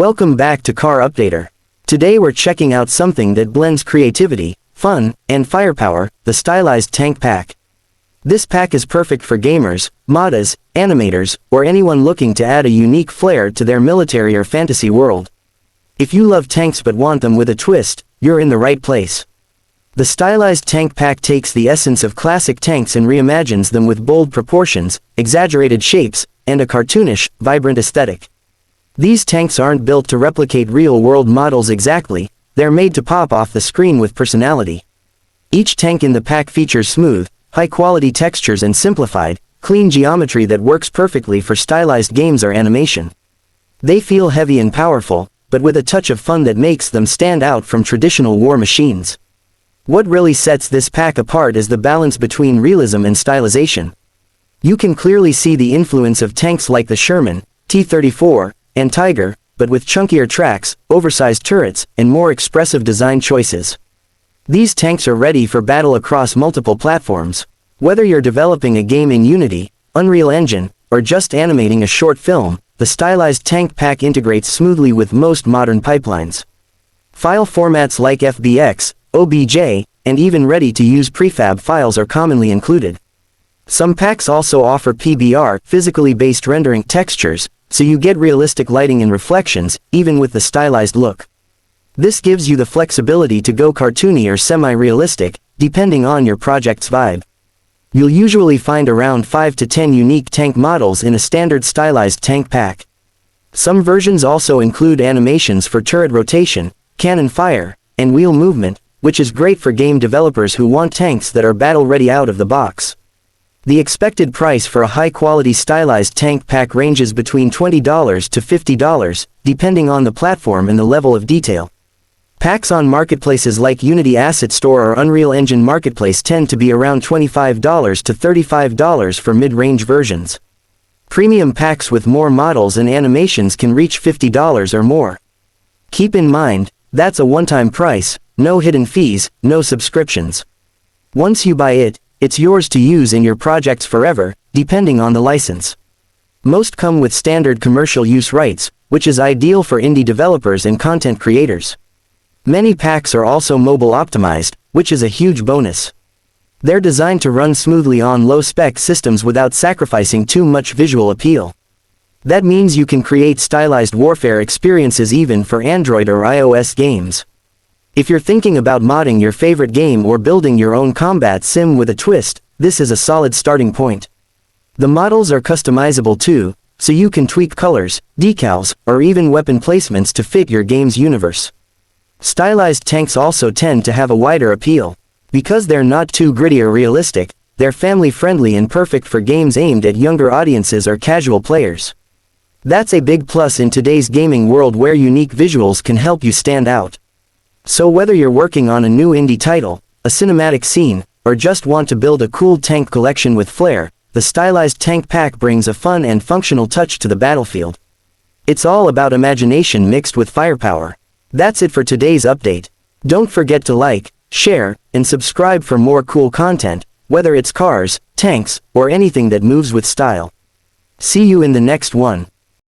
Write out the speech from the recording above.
Welcome back to Car Updater. Today we're checking out something that blends creativity, fun, and firepower, the Stylized Tank Pack. This pack is perfect for gamers, modders, animators, or anyone looking to add a unique flair to their military or fantasy world. If you love tanks but want them with a twist, you're in the right place. The Stylized Tank Pack takes the essence of classic tanks and reimagines them with bold proportions, exaggerated shapes, and a cartoonish, vibrant aesthetic. These tanks aren't built to replicate real-world models exactly, they're made to pop off the screen with personality. Each tank in the pack features smooth, high-quality textures and simplified, clean geometry that works perfectly for stylized games or animation. They feel heavy and powerful, but with a touch of fun that makes them stand out from traditional war machines. What really sets this pack apart is the balance between realism and stylization. You can clearly see the influence of tanks like the Sherman, T-34, and Tiger, but with chunkier tracks, oversized turrets, and more expressive design choices. These tanks are ready for battle across multiple platforms. Whether you're developing a game in Unity, Unreal Engine, or just animating a short film, the Stylized Tank Pack integrates smoothly with most modern pipelines. File formats like FBX, OBJ, and even ready-to-use prefab files are commonly included. Some packs also offer PBR, physically based rendering textures, so you get realistic lighting and reflections, even with the stylized look. This gives you the flexibility to go cartoony or semi-realistic, depending on your project's vibe. You'll usually find around 5 to 10 unique tank models in a standard stylized tank pack. Some versions also include animations for turret rotation, cannon fire, and wheel movement, which is great for game developers who want tanks that are battle-ready out of the box. The expected price for a high-quality stylized tank pack ranges between $20 to $50, depending on the platform and the level of detail. Packs on marketplaces like Unity Asset Store or Unreal Engine Marketplace tend to be around $25 to $35 for mid-range versions. Premium packs with more models and animations can reach $50 or more. Keep in mind, that's a one-time price, no hidden fees, no subscriptions. Once you buy it, it's yours to use in your projects forever, depending on the license. Most come with standard commercial use rights, which is ideal for indie developers and content creators. Many packs are also mobile optimized, which is a huge bonus. They're designed to run smoothly on low-spec systems without sacrificing too much visual appeal. That means you can create stylized warfare experiences even for Android or iOS games. If you're thinking about modding your favorite game or building your own combat sim with a twist, this is a solid starting point. The models are customizable too, so you can tweak colors, decals, or even weapon placements to fit your game's universe. Stylized tanks also tend to have a wider appeal. Because they're not too gritty or realistic, they're family-friendly and perfect for games aimed at younger audiences or casual players. That's a big plus in today's gaming world where unique visuals can help you stand out. So whether you're working on a new indie title, a cinematic scene, or just want to build a cool tank collection with flair, the Stylized Tank Pack brings a fun and functional touch to the battlefield. It's all about imagination mixed with firepower. That's it for today's update. Don't forget to like, share, and subscribe for more cool content, whether it's cars, tanks, or anything that moves with style. See you in the next one.